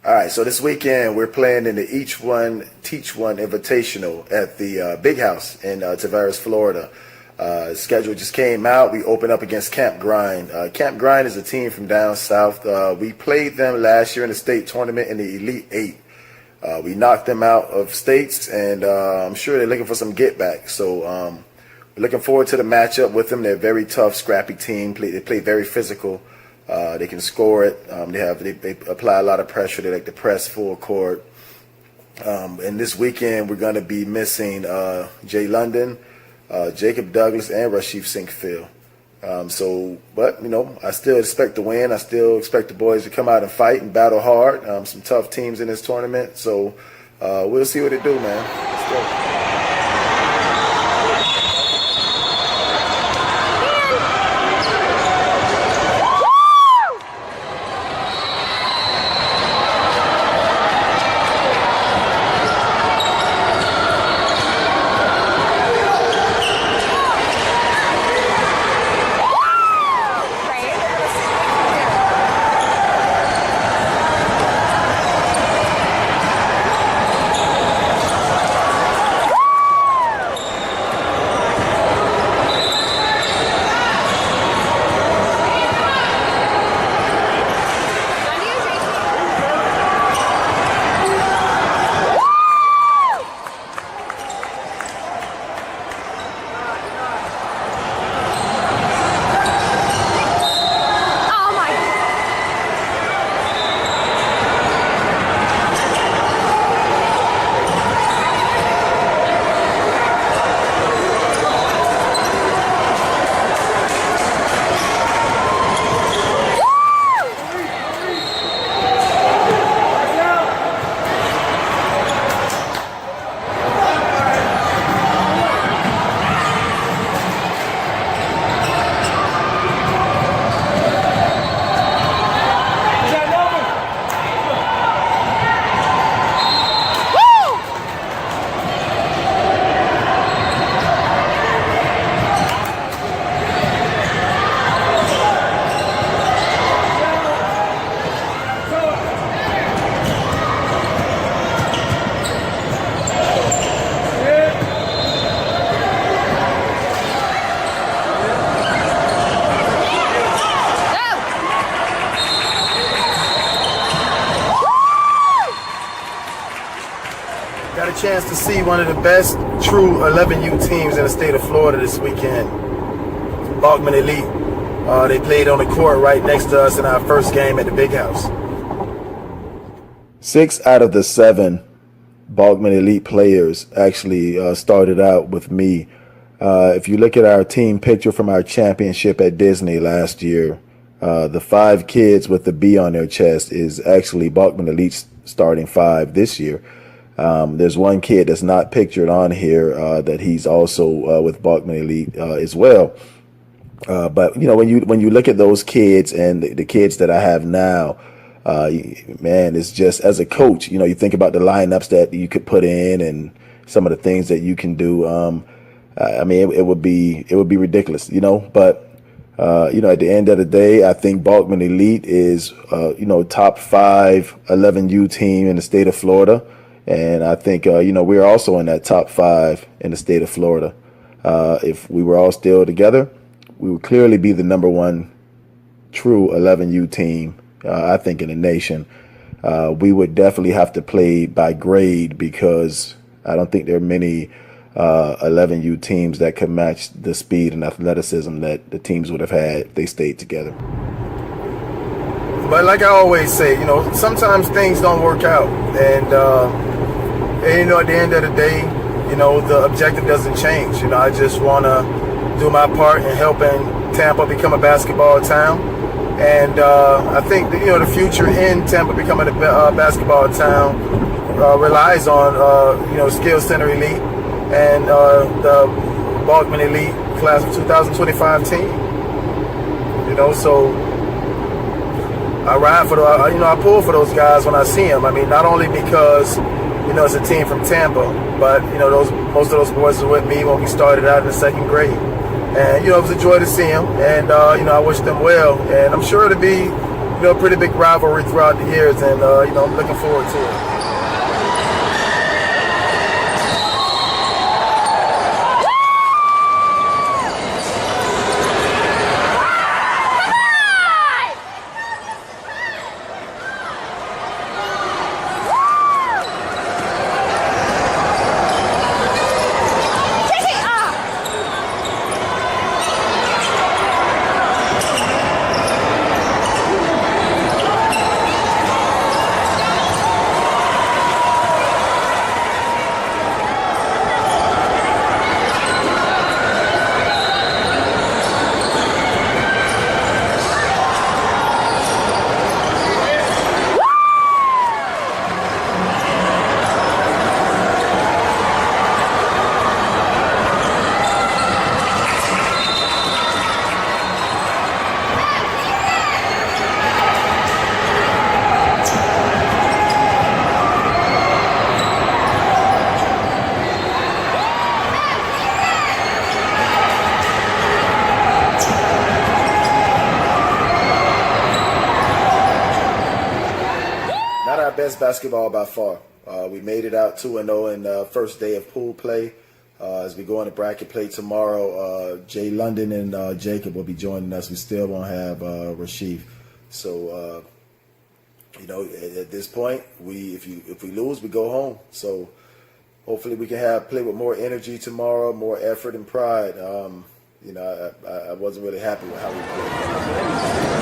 All right, so this weekend we're playing in the E1T1 Invitational at the Big House in Tavares, Florida. Schedule just came out. We open up against Camp Grind. Camp Grind is a team from down south. We played them last year in the state tournament in the Elite Eight. We knocked them out of states, and I'm sure they're looking for some get back. So we're looking forward to the matchup with them. They're a very tough, scrappy team. They play very physical. They can score it. They apply a lot of pressure. They like to press full court. And this weekend we're going to be missing Jay London, Jacob Douglas, and Rashif Sinkfield. But I still expect to win. I still expect the boys to come out and fight and battle hard. Some tough teams in this tournament. So we'll see what they do, man. Let's go. Got a chance to see one of the best true 11U teams in the state of Florida this weekend. Bachman Elite. They played on the court right next to us in our first game at the Big House. 6 out of the 7 Bachman Elite players actually started out with me. If you look at our team picture from our championship at Disney last year, the 5 kids with the B on their chest is actually Bachman Elite's starting 5 this year. There's one kid that's not pictured on here that he's also with Bachman Elite as well. But when you look at those kids and the kids that I have now, man, it's just, as a coach, you think about the lineups that you could put in and some of the things that you can do. I mean, it would be ridiculous, But at the end of the day, I think Bachman Elite is top 5 11U team in the state of Florida. And I think, we're also in that top 5 in the state of Florida. If we were all still together, we would clearly be the number 1 true 11U team, I think, in the nation. We would definitely have to play by grade because I don't think there are many 11U teams that could match the speed and athleticism that the teams would have had if they stayed together. But like I always say, sometimes things don't work out. And at the end of the day, the objective doesn't change. I just want to do my part in helping Tampa become a basketball town. And I think the future in Tampa becoming a basketball town relies on Skills Center Elite and the Bachman Elite class of 2025 team. So I ride for I pull for those guys when I see them. I mean, not only because it's a team from Tampa, but most of those boys were with me when we started out in the second grade, and it was a joy to see them, and I wish them well, and I'm sure it'll be a pretty big rivalry throughout the years, and I'm looking forward to it. Best basketball by far. We made it out 2-0 in the first day of pool play. As we go into bracket play tomorrow, Jay London and Jacob will be joining us. We still won't have Rashif. So, at this point, if we lose, we go home. So hopefully we can play with more energy tomorrow, more effort and pride. I wasn't really happy with how we played.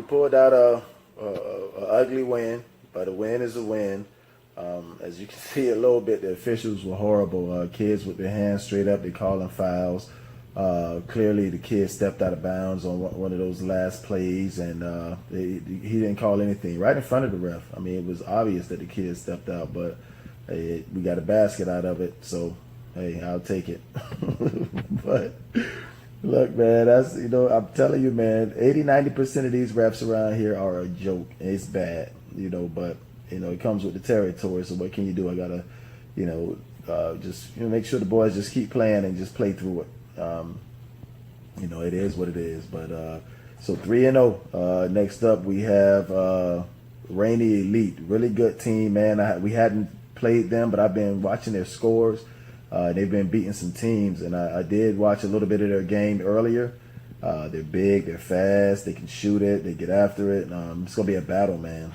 Pulled out a ugly win, but a win is a win. As you can see a little bit, the officials were horrible. Kids with their hands straight up, they calling fouls. Clearly the kid stepped out of bounds on one of those last plays, and he didn't call anything right in front of the ref. I mean, it was obvious that the kid stepped out, but hey, we got a basket out of it, so hey, I'll take it. But look, man, I'm telling you, man, 80-90% of these refs around here are a joke. It's bad, but it comes with the territory. So what can you do? I gotta, just make sure the boys just keep playing and just play through it. It is what it is. But so 3-0. Next up, we have Rainy Elite, really good team, man. We hadn't played them, but I've been watching their scores. They've been beating some teams, and I did watch a little bit of their game earlier. They're big, they're fast, they can shoot it, they get after it. It's gonna be a battle, man.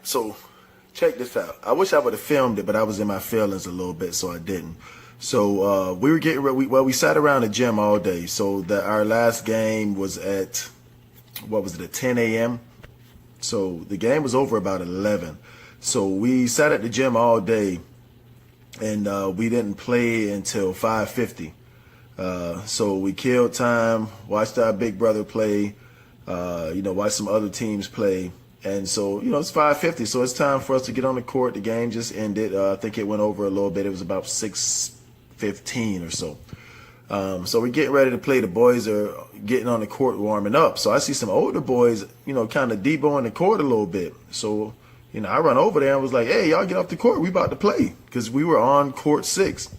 So check this out. I wish I would have filmed it, but I was in my feelings a little bit, so I didn't. So we were getting ready. We sat around the gym all day. So that our last game was at, what was it, at 10 a.m. So the game was over about 11. So we sat at the gym all day, and we didn't play until 5:50. So we killed time, watched our big brother play, watched some other teams play. And so, it's 5:50. So it's time for us to get on the court. The game just ended. I think it went over a little bit. It was about 6:15 or so. So we're getting ready to play. The boys are getting on the court warming up. So I see some older boys, kind of deboing the court a little bit. So, I run over there and was like, hey, y'all get off the court. We about to play, because we were on court 6.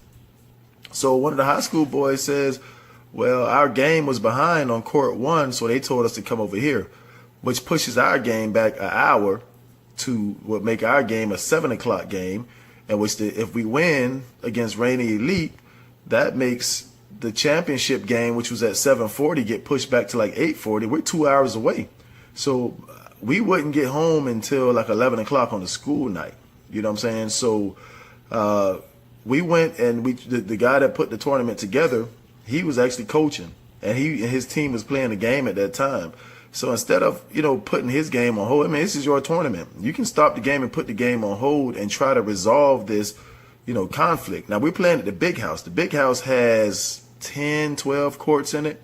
So one of the high school boys says, well, our game was behind on court 1, so they told us to come over here, which pushes our game back an hour to what make our game a 7 o'clock game, and which if we win against Rainy Elite, that makes the championship game, which was at 7:40, get pushed back to like 8:40. We're 2 hours away. So we wouldn't get home until like 11 o'clock on the school night. You know what I'm saying? So we went, and the guy that put the tournament together, he was actually coaching, and his team was playing the game at that time. So instead of, putting his game on hold, this is your tournament. You can stop the game and put the game on hold and try to resolve this, conflict. Now, we're playing at the big house. The big house has 10, 12 courts in it.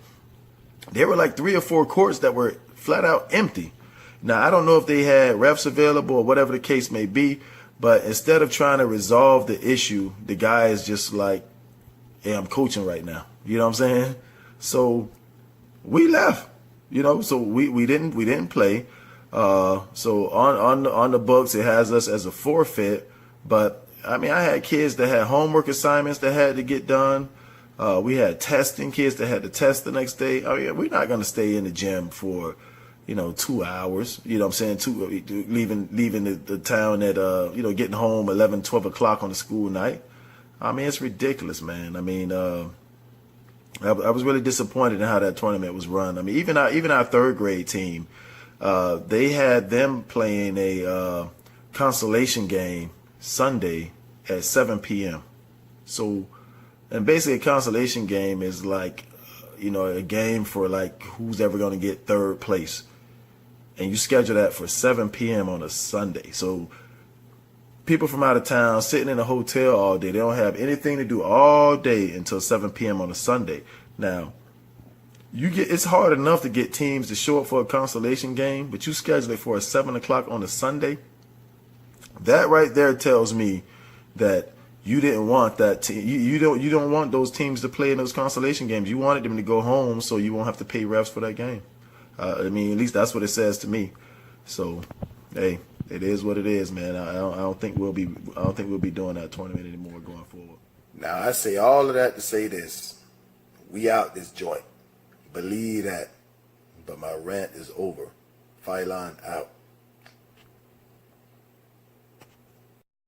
There were like 3 or 4 courts that were flat out empty. Now, I don't know if they had refs available or whatever the case may be, but instead of trying to resolve the issue, the guy is just like, hey, I'm coaching right now. You know what I'm saying? So we left, so we didn't play. So on the books, it has us as a forfeit. But I had kids that had homework assignments that had to get done. We had testing kids that had to test the next day. We're not going to stay in the gym for 2 hours, leaving the town at, getting home 11, 12 o'clock on the school night. It's ridiculous, man. I was really disappointed in how that tournament was run. Even our third grade team, they had them playing a consolation game Sunday at 7 p.m. So, and basically a consolation game is like, a game for like who's ever going to get third place. And you schedule that for 7 p.m. on a Sunday. So people from out of town sitting in a hotel all day, they don't have anything to do all day until 7 p.m. on a Sunday. Now, it's hard enough to get teams to show up for a consolation game, but you schedule it for a 7 o'clock on a Sunday. That right there tells me that you didn't want that team. You don't want those teams to play in those consolation games. You wanted them to go home so you won't have to pay refs for that game. At least that's what it says to me. So, hey, it is what it is, man. I don't think we'll be doing that tournament anymore going forward. Now, I say all of that to say this: we out this joint. Believe that. But my rant is over. Philon out.